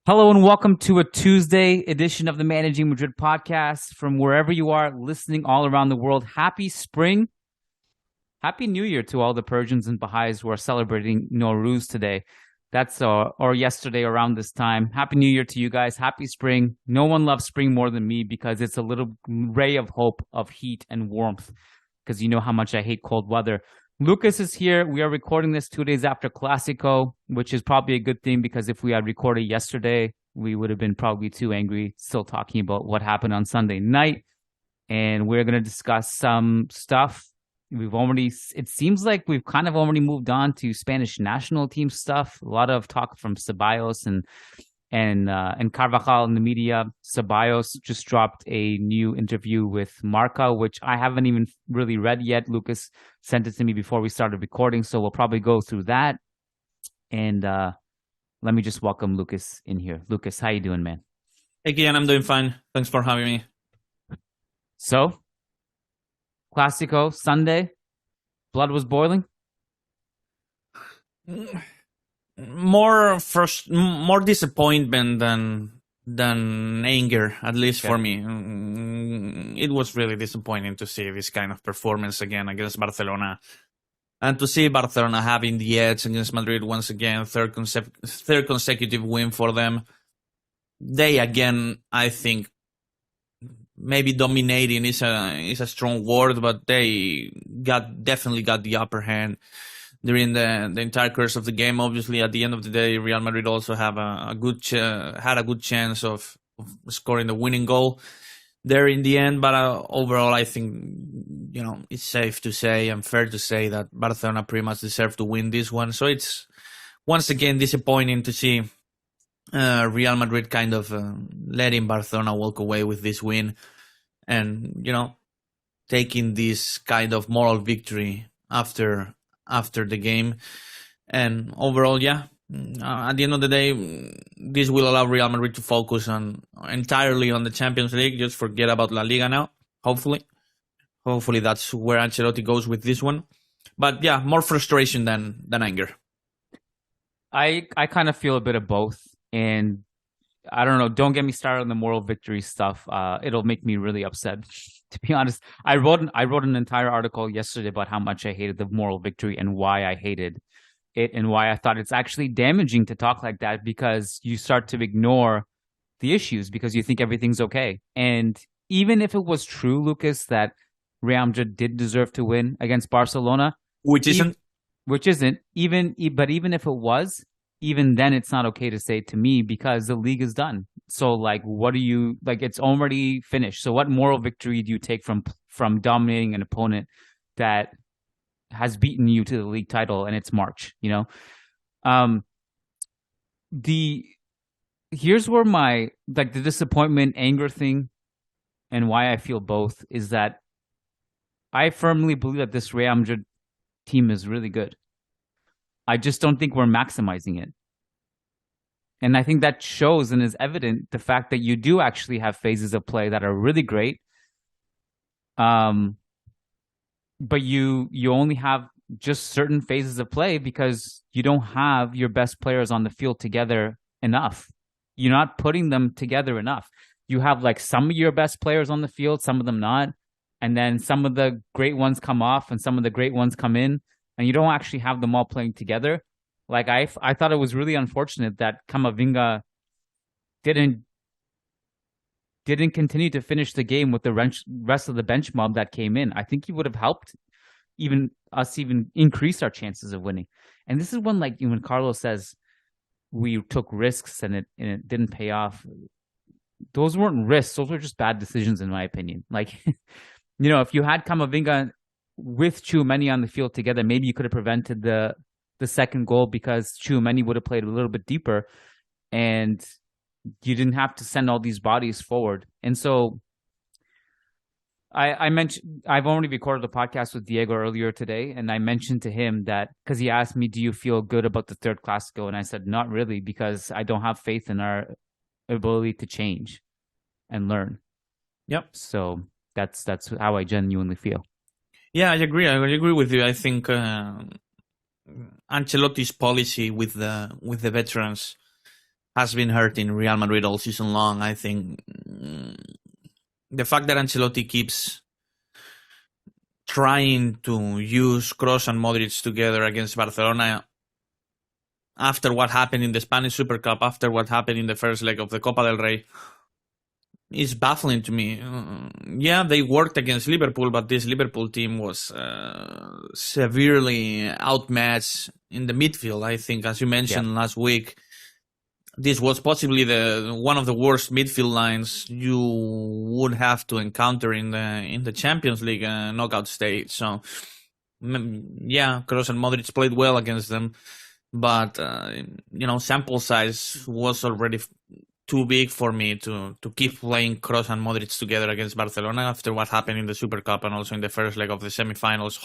Hello and welcome to a Tuesday edition of the Managing Madrid Podcast. From wherever you are listening all around the world, happy spring, happy New Year to all the Persians and Baha'is who are celebrating Nowruz today. That's or yesterday around this time. Happy New Year to you guys. Happy spring. No one loves spring more than me because it's a little ray of hope, of heat and warmth. Because you know how much I hate cold weather. Lucas is here. We are recording this 2 days after Clásico, which is probably a good thing because if we had recorded yesterday, we would have been probably too angry still talking about what happened on Sunday night. And we're going to discuss some stuff. It seems like we've kind of already moved on to Spanish national team stuff. A lot of talk from Ceballos and Carvajal in the media. Ceballos just dropped a new interview with MARCA, which I haven't even really read yet. Lucas sent it to me before we started recording, so we'll probably go through that. And let me just welcome Lucas in here. Lucas, how you doing, man? Hey, Kiyan, I'm doing fine. Thanks for having me. So, Clásico, Sunday, blood was boiling? More disappointment than anger, at least for me. It was really disappointing to see this kind of performance again against Barcelona, and to see Barcelona having the edge against Madrid once again, third consecutive win for them. They again, I think, maybe dominating is a strong word, but they definitely got the upper hand during the entire course of the game. Obviously, at the end of the day, Real Madrid also have had a good chance of scoring the winning goal there in the end. But overall, I think it's safe to say and fair to say that Barcelona pretty much deserved to win this one. So it's once again disappointing to see Real Madrid kind of letting Barcelona walk away with this win, and taking this kind of moral victory after the game. And overall, at the end of the day, this will allow Real Madrid to focus entirely on the Champions League. Just forget about La Liga now, hopefully that's where Ancelotti goes with this one. But yeah, more frustration than anger. I kind of feel a bit of both, and I don't know, don't get me started on the moral victory stuff. It'll make me really upset. To be honest, I wrote an entire article yesterday about how much I hated the moral victory and why I hated it and why I thought it's actually damaging to talk like that, because you start to ignore the issues because you think everything's okay. And even if it was true, Lucas, that Real Madrid did deserve to win against Barcelona, which isn't, but even if it was, even then it's not okay to say to me because the league is done. So what do you it's already finished. So what moral victory do you take from dominating an opponent that has beaten you to the league title and it's March, here's where my the disappointment, anger thing and why I feel both is that I firmly believe that this Real Madrid team is really good. I just don't think we're maximizing it. And I think that shows and is evident the fact that you do actually have phases of play that are really great. But you only have just certain phases of play because you don't have your best players on the field together enough. You're not putting them together enough. You have some of your best players on the field, some of them not. And then some of the great ones come off and some of the great ones come in. And you don't actually have them all playing together. I thought it was really unfortunate that Camavinga didn't continue to finish the game with the rest of the bench mob that came in. I think he would have helped even increase our chances of winning. And this is when Carlos says we took risks and it didn't pay off. Those weren't risks; those were just bad decisions, in my opinion. If you had Camavinga with Tchouaméni on the field together, maybe you could have prevented the second goal because Tchouaméni would have played a little bit deeper and you didn't have to send all these bodies forward. And so I mentioned, I've already recorded a podcast with Diego earlier today, and I mentioned to him that because he asked me, do you feel good about the third Clásico? And I said, not really, because I don't have faith in our ability to change and learn. Yep. So that's how I genuinely feel. Yeah, I agree. I agree with you. I think Ancelotti's policy with the veterans has been hurting Real Madrid all season long. I think the fact that Ancelotti keeps trying to use Kroos and Modric together against Barcelona after what happened in the Spanish Super Cup, after what happened in the first leg of the Copa del Rey, is baffling to me. Yeah, they worked against Liverpool, but this Liverpool team was severely outmatched in the midfield. I think, as you mentioned last week, this was possibly one of the worst midfield lines you would have to encounter in the Champions League knockout stage. So, yeah, Kroos and Modric played well against them, but sample size was already too big for me to keep playing Kroos and Modric together against Barcelona after what happened in the Super Cup and also in the first leg of the semifinals.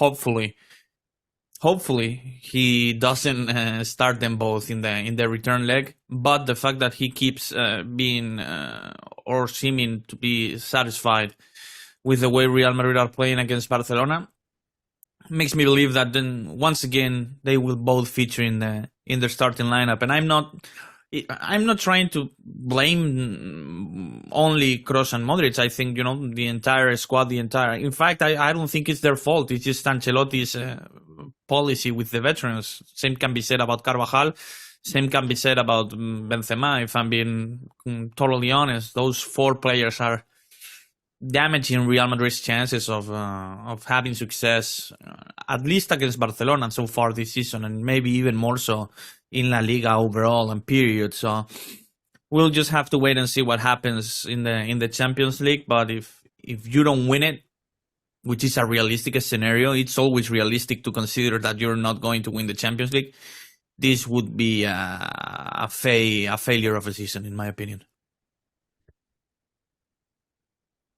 Hopefully he doesn't start them both in the return leg, but the fact that he keeps being or seeming to be satisfied with the way Real Madrid are playing against Barcelona makes me believe that then once again they will both feature in their starting lineup. And I'm not trying to blame only Kroos and Modric. I think, the entire squad, in fact, I don't think it's their fault. It's just Ancelotti's policy with the veterans. Same can be said about Carvajal. Same can be said about Benzema, if I'm being totally honest. Those four players are damaging Real Madrid's chances of having success, at least against Barcelona so far this season, and maybe even more so in La Liga overall and period. So we'll just have to wait and see what happens in the Champions League. But if you don't win it, which is a realistic scenario, it's always realistic to consider that you're not going to win the Champions League. This would be a failure of a season, in my opinion.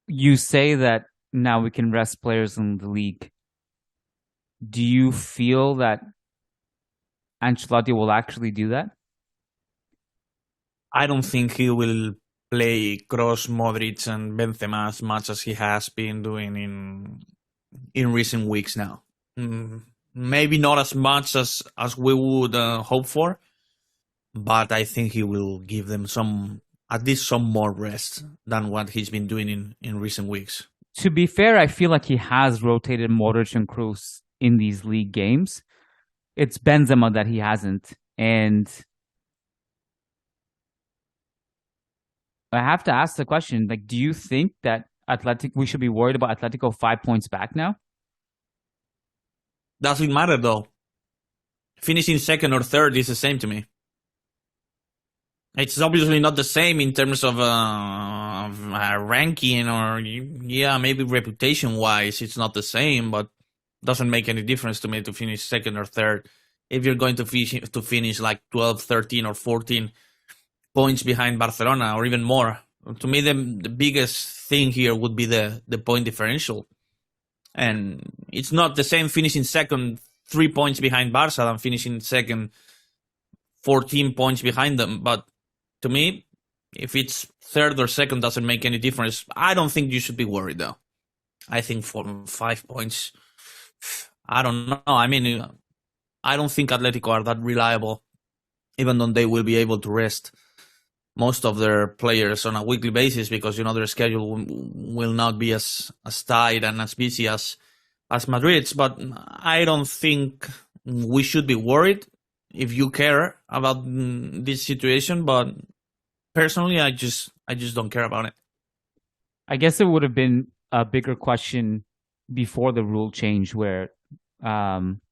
You say that now we can rest players in the league. Do you feel that Ancelotti will actually do that? I don't think he will play Kroos, Modric, and Benzema as much as he has been doing in recent weeks now. Maybe not as much as we would hope for, but I think he will give them at least some more rest than what he's been doing in recent weeks. To be fair, I feel like he has rotated Modric and Kroos in these league games. It's Benzema that he hasn't. And I have to ask the question, do you think that we should be worried about Atletico 5 points back now? Doesn't matter, though. Finishing second or third is the same to me. It's obviously not the same in terms of ranking or, maybe reputation-wise, it's not the same, but doesn't make any difference to me to finish second or third. If you're going to finish like 12, 13, or 14 points behind Barcelona, or even more, to me the biggest thing here would be the point differential. And it's not the same finishing second 3 points behind Barca than finishing second 14 points behind them. But to me, if it's third or second, doesn't make any difference. I don't think you should be worried, though. I think for 5 points, I don't know. I mean, I don't think Atletico are that reliable, even though they will be able to rest most of their players on a weekly basis because, their schedule will not be as tight and as busy as Madrid's. But I don't think we should be worried if you care about this situation. But personally, I just don't care about it. I guess it would have been a bigger question before the rule change where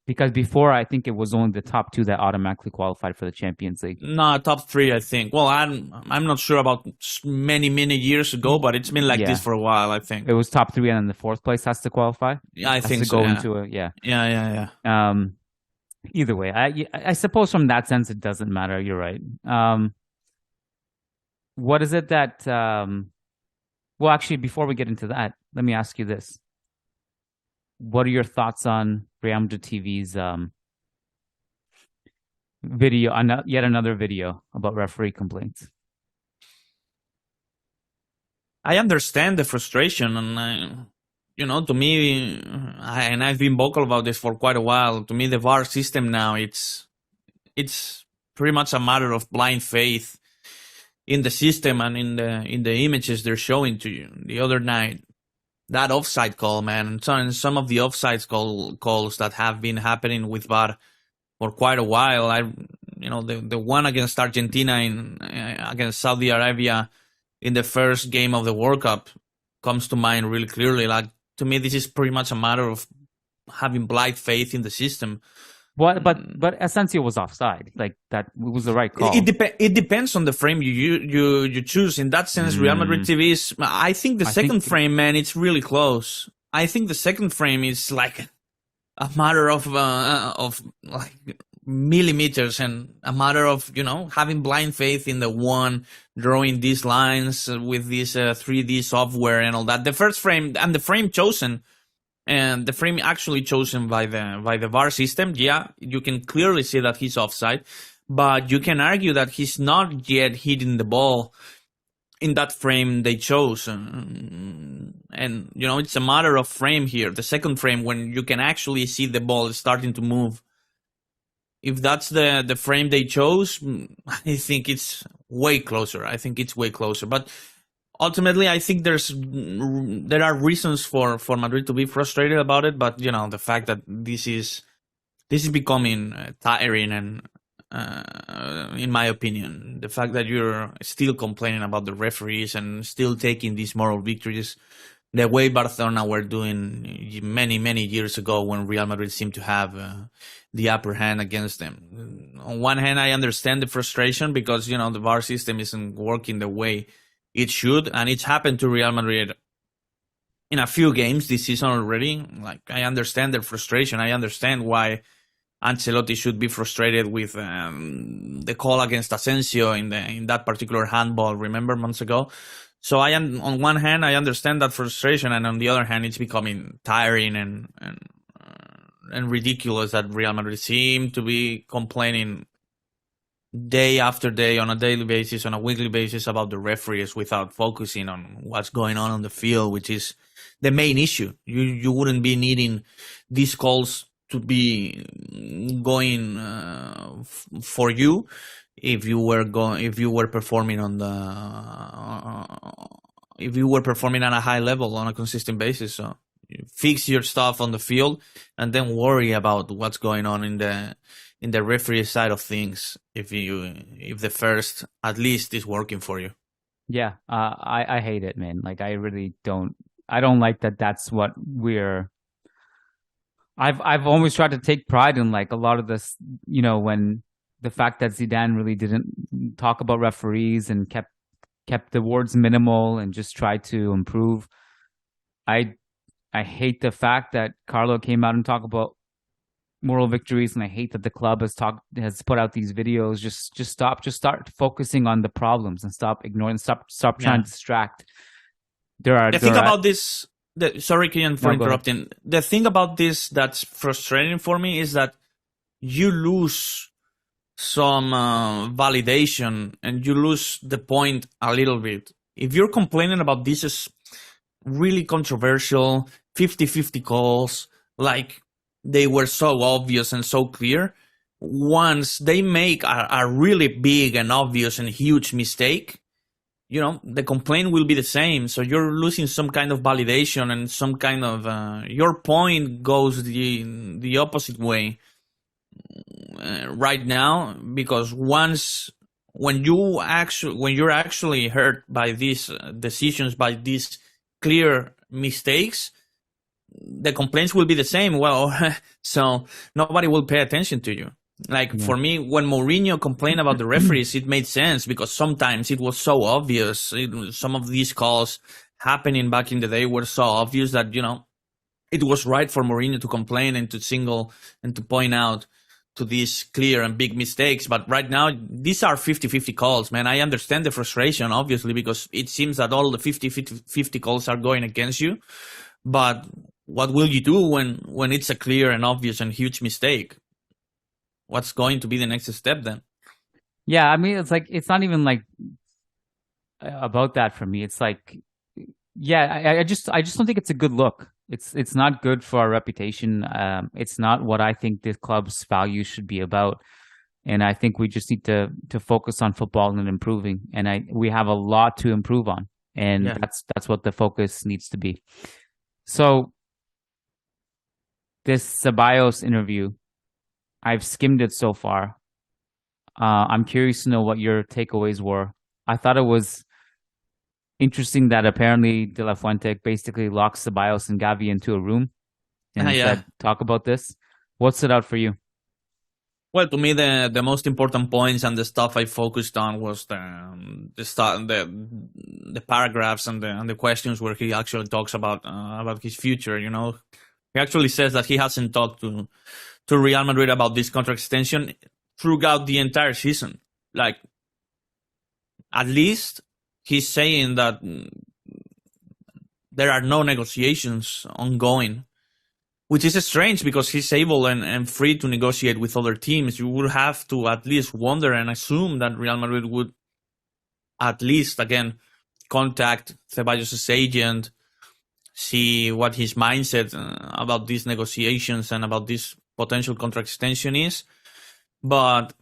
because before I think it was only the top two that automatically qualified for the Champions League. No, top three, I think. Well, I'm not sure about many years ago, but it's been like this for a while, I think. It was top three and then the fourth place has to qualify? Yeah, I think so. Go into it, yeah. Yeah. Either way, I suppose from that sense it doesn't matter. You're right. What is it that... well, actually, before we get into that, let me ask you this. What are your thoughts on Real Madrid TV's video, yet another video about referee complaints? I understand the frustration, and to me, and I've been vocal about this for quite a while. To me, the VAR system now, it's pretty much a matter of blind faith. in the system and in the images they're showing to you. The other night, that offside call, man, and some of the offside calls that have been happening with VAR for quite a while. The one against Argentina against Saudi Arabia in the first game of the World Cup comes to mind really clearly. Like, to me, this is pretty much a matter of having blind faith in the system. But Asensio was offside. Like, that was the right call. It depends on the frame you choose. In that sense, Real Madrid TV is. I think the second frame, man, it's really close. I think the second frame is like a matter of like millimeters, and a matter of having blind faith in the one drawing these lines with this 3D software and all that. The first frame and the frame chosen. And the frame actually chosen by the VAR system, yeah, you can clearly see that he's offside, but you can argue that he's not yet hitting the ball in that frame they chose. And it's a matter of frame here. The second frame, when you can actually see the ball starting to move. If that's the frame they chose, I think it's way closer. But ultimately, I think there are reasons for Madrid to be frustrated about it, but the fact that this is becoming tiring, and in my opinion, the fact that you're still complaining about the referees and still taking these moral victories, the way Barcelona were doing many years ago when Real Madrid seemed to have the upper hand against them. On one hand, I understand the frustration because the VAR system isn't working the way it should, and it's happened to Real Madrid in a few games this season already. Like, I understand their frustration. I understand why Ancelotti should be frustrated with the call against Asensio in that particular handball, remember, months ago. So on one hand, I understand that frustration, and on the other hand, it's becoming tiring and ridiculous that Real Madrid seem to be complaining day after day, on a daily basis, on a weekly basis, about the referees without focusing on what's going on the field, which is the main issue. You wouldn't be needing these calls to be going for you if you were performing at a high level on a consistent basis. So fix your stuff on the field, and then worry about what's going on in the referee side of things if the first at least is working for you. Yeah, I hate it, man. Like, I really don't. I don't like that. That's what we're. I've always tried to take pride in, like, a lot of this. When the fact that Zidane really didn't talk about referees and kept the words minimal and just tried to improve. I hate the fact that Carlo came out and talked about moral victories, and I hate that the club has put out these videos. Just start focusing on the problems and stop ignoring, stop trying to distract. Sorry, Kiyan, for interrupting. The thing about this that's frustrating for me is that you lose some validation, and you lose the point a little bit. If you're complaining about this is really controversial 50-50 calls, like, they were so obvious and so clear, once they make a really big and obvious and huge mistake, the complaint will be the same. So you're losing some kind of validation, and some kind of your point goes the opposite way right now, because when you're actually hurt by these decisions, by these clear mistakes, the complaints will be the same. Well, so nobody will pay attention to you. Like, for me, when Mourinho complained about the referees, it made sense because sometimes it was so obvious. Some of these calls happening back in the day were so obvious that, it was right for Mourinho to complain and to single and to point out to these clear and big mistakes. But right now, these are 50-50 calls, man. I understand the frustration, obviously, because it seems that all the 50-50 calls are going against you. But what will you do when it's a clear and obvious and huge mistake? What's going to be the next step then? Yeah, I mean, it's like, it's not even like about that for me. It's like, yeah, I just don't think it's a good look. It's not good for our reputation. It's not what I think the club's values should be about. And I think we just need to focus on football and improving. And we have a lot to improve on. And that's what the focus needs to be. So this Ceballos interview, I've skimmed it so far. I'm curious to know what your takeaways were. I thought it was interesting that apparently De La Fuente basically locked Ceballos and Gavi into a room and said, talk about this. What stood out for you? Well, to me, the most important points and the stuff I focused on was the paragraphs and the questions where he actually talks about his future. You know, he actually says that he hasn't talked to Real Madrid about this contract extension throughout the entire season. Like, at least he's saying that there are no negotiations ongoing. Which is strange because he's able and free to negotiate with other teams. You would have to at least wonder and assume that Real Madrid would at least, again, contact Ceballos' agent, see what his mindset about these negotiations and about this potential contract extension is. But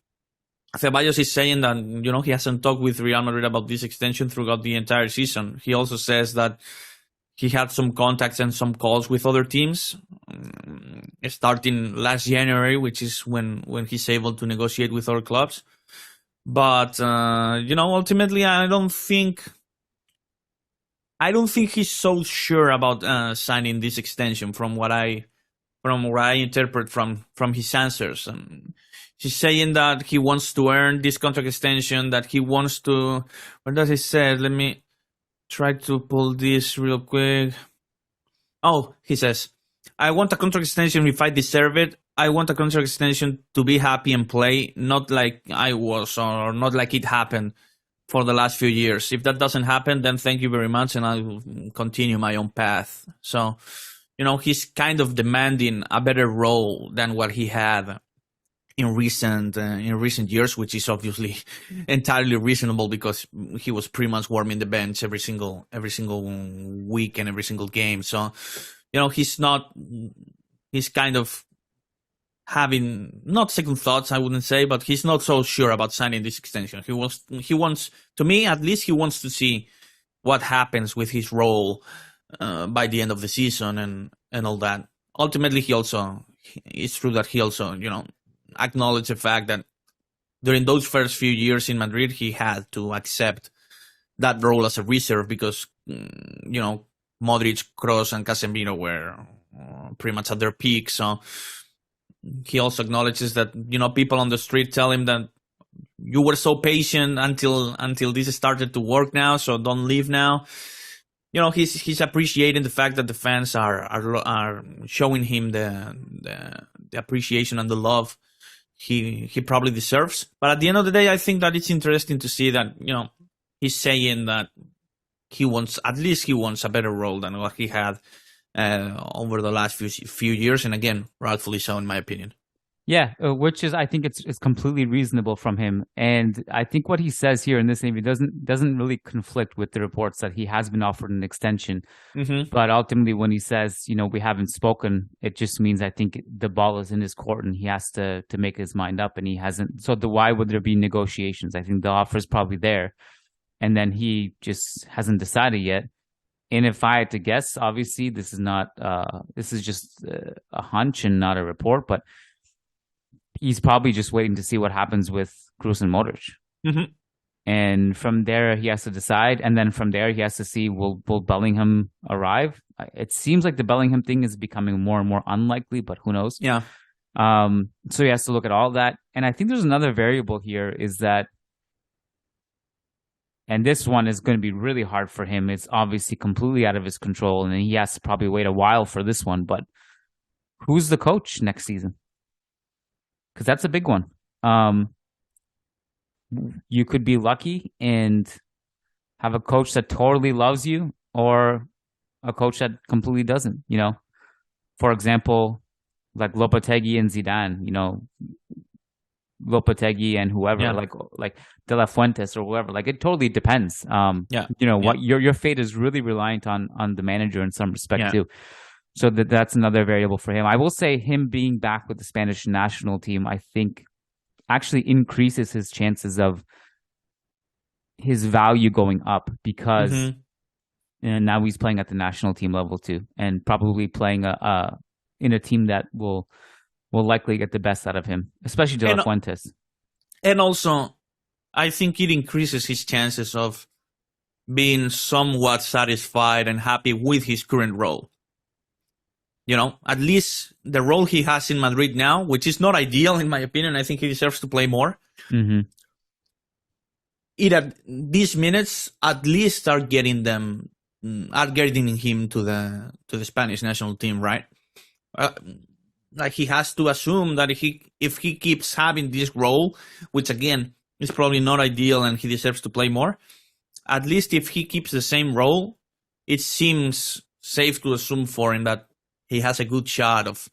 Ceballos is saying that, you know, he hasn't talked with Real Madrid about this extension throughout the entire season. He also says that he had some contacts and some calls with other teams, starting last January, which is when he's able to negotiate with other clubs. But you know, ultimately, I don't think he's so sure about signing this extension. From what I interpret from his answers, and he's saying that he wants to earn this contract extension. That he wants to. What does he say? Let me try to pull this real quick. Oh, he says, I want a contract extension if I deserve it. I want a contract extension to be happy and play, not like I was or not like it happened for the last few years. If that doesn't happen, then thank you very much and I will continue my own path. So, you know, he's kind of demanding a better role than what he had in recent years, which is obviously entirely reasonable because he was pretty much warming the bench every single week and every single game. So, you know, he's kind of having not second thoughts, I wouldn't say, but he's not so sure about signing this extension. He wants, to me at least, he wants to see what happens with his role by the end of the season and all that. Ultimately, it's true that he also, you know, acknowledge the fact that during those first few years in Madrid, he had to accept that role as a reserve because, you know, Modric, Kroos, and Casemiro were pretty much at their peak. So he also acknowledges that, you know, people on the street tell him that you were so patient until this started to work now, so don't leave now. You know, he's appreciating the fact that the fans are showing him the appreciation and the love he probably deserves. But at the end of the day, I think that it's interesting to see that, you know, he's saying that he wants a better role than what he had over the last few years, and again, rightfully so, in my opinion. Yeah, which is, I think it's completely reasonable from him, and I think what he says here in this interview doesn't really conflict with the reports that he has been offered an extension. Mm-hmm. But ultimately, when he says, you know, we haven't spoken, it just means I think the ball is in his court and he has to make his mind up, and he hasn't. So why would there be negotiations? I think the offer is probably there, and then he just hasn't decided yet. And if I had to guess, obviously this is just a hunch and not a report, but he's probably just waiting to see what happens with Kroos and Modric. Mm-hmm. And from there, he has to decide. And then from there, he has to see, will Bellingham arrive? It seems like the Bellingham thing is becoming more and more unlikely, but who knows? Yeah. So he has to look at all that. And I think there's another variable here is that, and this one is going to be really hard for him. It's obviously completely out of his control, and he has to probably wait a while for this one. But who's the coach next season? Because that's a big one. You could be lucky and have a coach that totally loves you, or a coach that completely doesn't. You know, for example, like Lopetegui and Zidane. You know, Lopetegui and whoever, like De La Fuentes or whoever. Like, it totally depends. You know, what your fate is really reliant on the manager in some respect too. So that's another variable for him. I will say him being back with the Spanish national team, I think actually increases his chances of his value going up because and now he's playing at the national team level too, and probably playing in a team that will likely get the best out of him, especially De La Fuentes. And also, I think it increases his chances of being somewhat satisfied and happy with his current role. You know, at least the role he has in Madrid now, which is not ideal in my opinion. I think he deserves to play more. These minutes at least are getting him to the Spanish national team, right? Like he has to assume that if he keeps having this role, which again is probably not ideal and he deserves to play more, at least if he keeps the same role, it seems safe to assume for him that he has a good shot of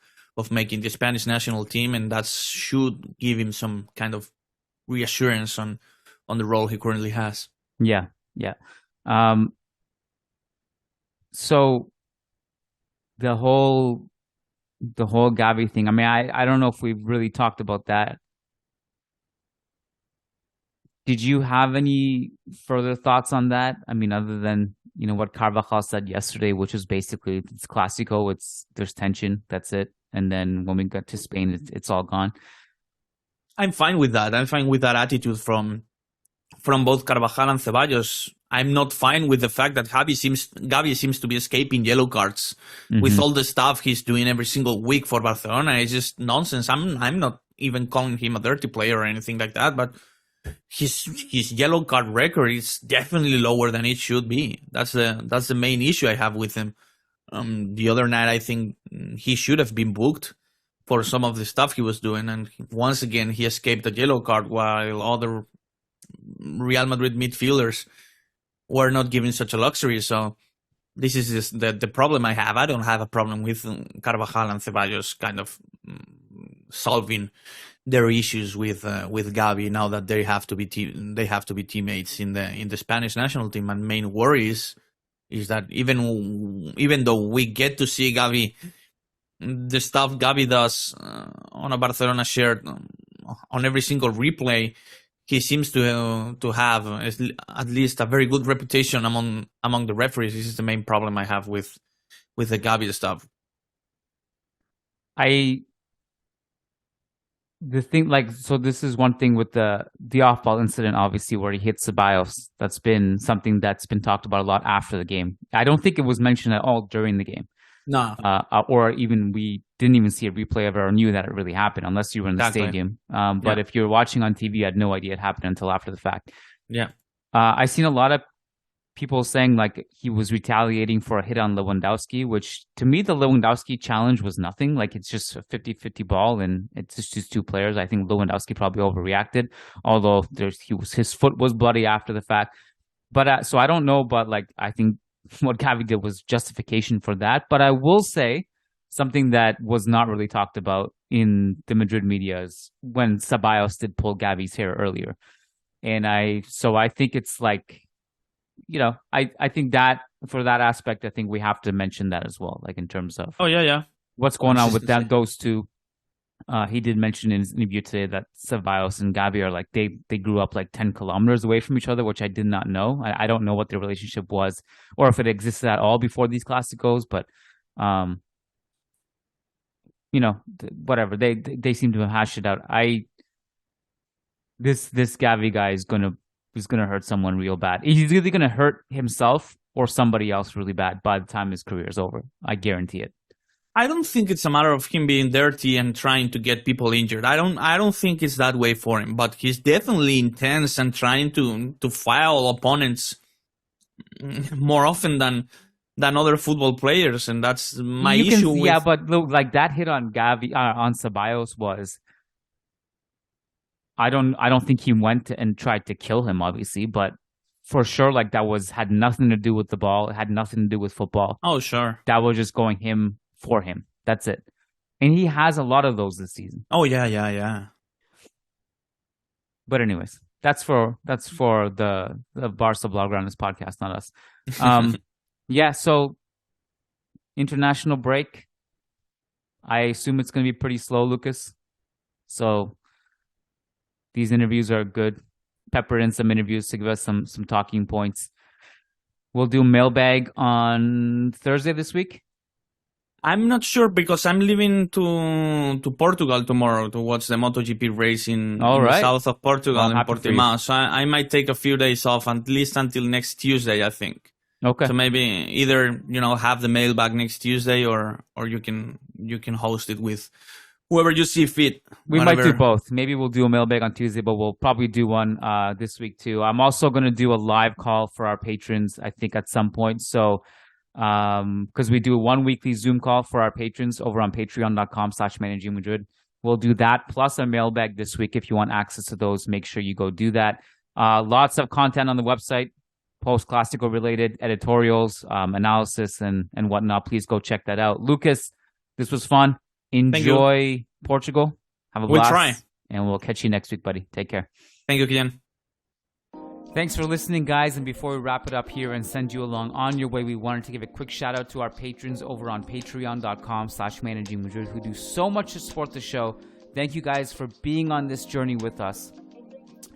making the Spanish national team, and that should give him some kind of reassurance on the role he currently has. Yeah. So the whole Gavi thing, I mean, I don't know if we've really talked about that. Did you have any further thoughts on that? I mean, other than, what Carvajal said yesterday, which is basically it's Clásico, there's tension, that's it. And then when we get to Spain, it's all gone. I'm fine with that. I'm fine with that attitude from both Carvajal and Ceballos. I'm not fine with the fact that Gavi seems to be escaping yellow cards with all the stuff he's doing every single week for Barcelona. It's just nonsense. I'm not even calling him a dirty player or anything like that, but his yellow card record is definitely lower than it should be. That's the main issue I have with him. The other night, I think he should have been booked for some of the stuff he was doing, and once again he escaped a yellow card while other Real Madrid midfielders were not given such a luxury. So this is just the problem I have. I don't have a problem with Carvajal and Ceballos kind of solving their issues with Gavi now that they have to be teammates in the Spanish national team. And main worries is that even though we get to see Gavi, the stuff Gavi does on a Barcelona shirt on every single replay, he seems to have at least a very good reputation among the referees. This is the main problem I have with the Gavi stuff. So this is one thing with the off-ball incident, obviously, where he hit Ceballos. That's been something that's been talked about a lot after the game. I don't think it was mentioned at all during the game. No. Or even we didn't even see a replay of it or knew that it really happened unless you were in the stadium. But if you're watching on TV, you had no idea it happened until after the fact. Yeah. I've seen a lot of people saying like he was retaliating for a hit on Lewandowski, which to me, the Lewandowski challenge was nothing. Like it's just a 50-50 ball and it's just two players. I think Lewandowski probably overreacted, although his foot was bloody after the fact. But so I don't know, but like I think what Gavi did was justification for that. But I will say something that was not really talked about in the Madrid media is when Ceballos did pull Gavi's hair earlier. And I think it's like, I think that for that aspect, I think we have to mention that as well, like in terms of what's going on with those two. He did mention in his interview today that Ceballos and Gavi are like they grew up like 10 kilometers away from each other, which I did not know. I don't know what their relationship was or if it existed at all before these Clásicos, but whatever. They seem to have hashed it out. This Gavi guy is gonna hurt someone real bad. He's either gonna hurt himself or somebody else really bad by the time his career is over. I guarantee it. I don't think it's a matter of him being dirty and trying to get people injured. I don't think it's that way for him, but he's definitely intense and trying to foul opponents more often than other football players, and that's my issue. Yeah, but look, like that hit on Gavi on Ceballos was. I don't think he went and tried to kill him, obviously, but for sure, like that had nothing to do with the ball. It had nothing to do with football. Oh, sure. That was just going him for him. That's it. And he has a lot of those this season. Oh, yeah. But anyways, that's for the Barca blogger on this podcast, not us. Yeah, so international break. I assume it's going to be pretty slow, Lucas. So These interviews are good. Pepper in some interviews to give us some talking points. We'll do mailbag on Thursday this week. I'm not sure because I'm leaving to Portugal tomorrow to watch the MotoGP race in the south of Portugal, in Portimao. So I might take a few days off, at least until next Tuesday, I think. Okay. So maybe either have the mailbag next Tuesday, or you can host it with whoever you see fit. We might do both. Maybe we'll do a mailbag on Tuesday, but we'll probably do one this week too. I'm also going to do a live call for our patrons, I think, at some point. So. Because we do one weekly Zoom call for our patrons over on patreon.com/Managing Madrid. We'll do that plus a mailbag this week. If you want access to those, make sure you go do that. Lots of content on the website, post-Clásico related editorials, analysis, and whatnot. Please go check that out. Lucas, this was fun. Enjoy Portugal. Have a blast. We'll try. And we'll catch you next week, buddy. Take care. Thank you, Kiyan. Thanks for listening, guys. And before we wrap it up here and send you along on your way, we wanted to give a quick shout out to our patrons over on patreon.com/Managing Madrid who do so much to support the show. Thank you guys for being on this journey with us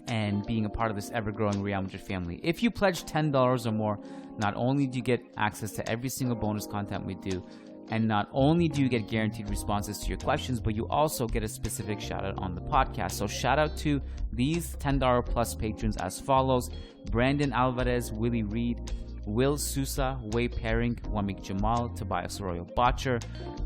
and being a part of this ever-growing Real Madrid family. If you pledge $10 or more, not only do you get access to every single bonus content we do, and not only do you get guaranteed responses to your questions, but you also get a specific shout out on the podcast. So shout out to these $10 plus patrons as follows: Brandon Alvarez, Willie Reed, Will Sousa, Way Paring, Wamik Jamal, Tobias Royal Botcher,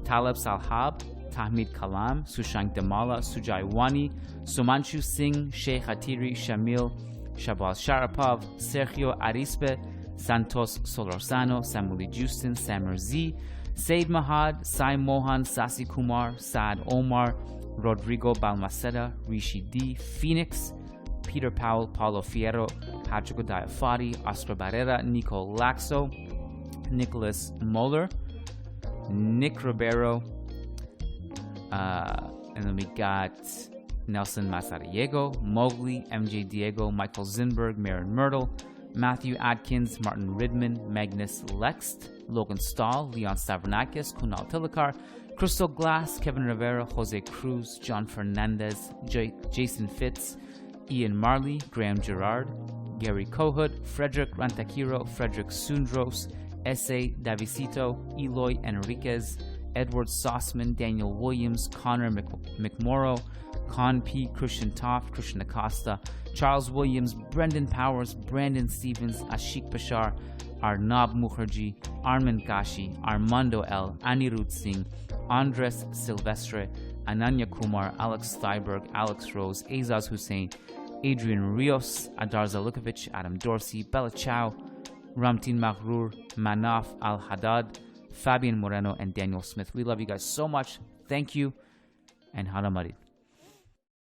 Taleb Salhab, Tahmid Kalam, Sushank Damala, Sujai Wani, Sumanchu Singh, Sheikh Hatiri, Shamil, Shabaz Sharapov, Sergio Arispe, Santos Solorzano, Samuli Justin, Samer Z, Said Mahad, Sai Mohan, Sasi Kumar, Saad Omar, Rodrigo Balmaceda, Rishi D, Phoenix, Peter Powell, Paulo Fierro, Patrick Diafati, Oscar Barrera, Nico Laxo, Nicholas Moeller, Nick Ribeiro, and then we got Nelson Mazariego, Mowgli, MJ Diego, Michael Zinberg, Marin Myrtle, Matthew Atkins, Martin Ridman, Magnus Lext, Logan Stahl, Leon Stavronakis, Kunal Tilakar, Crystal Glass, Kevin Rivera, Jose Cruz, John Fernandez, Jason Fitz, Ian Marley, Graham Gerard, Gary Kohut, Frederick Rantakiro, Frederick Sundros, S.A. Davisito, Eloy Enriquez, Edward Sossman, Daniel Williams, Connor McMorrow, Con P, Christian Toff, Christian Acosta, Charles Williams, Brendan Powers, Brandon Stevens, Ashik Bashar, Arnab Mukherjee, Armin Kashi, Armando L, Anirudh Singh, Andres Silvestre, Ananya Kumar, Alex Steiberg, Alex Rose, Azaz Hussein, Adrian Rios, Adar Zalukovic, Adam Dorsey, Bella Chow, Ramtin Maghrur, Manaf Al-Haddad, Fabian Moreno, and Daniel Smith. We love you guys so much. Thank you, and Hala Madrid.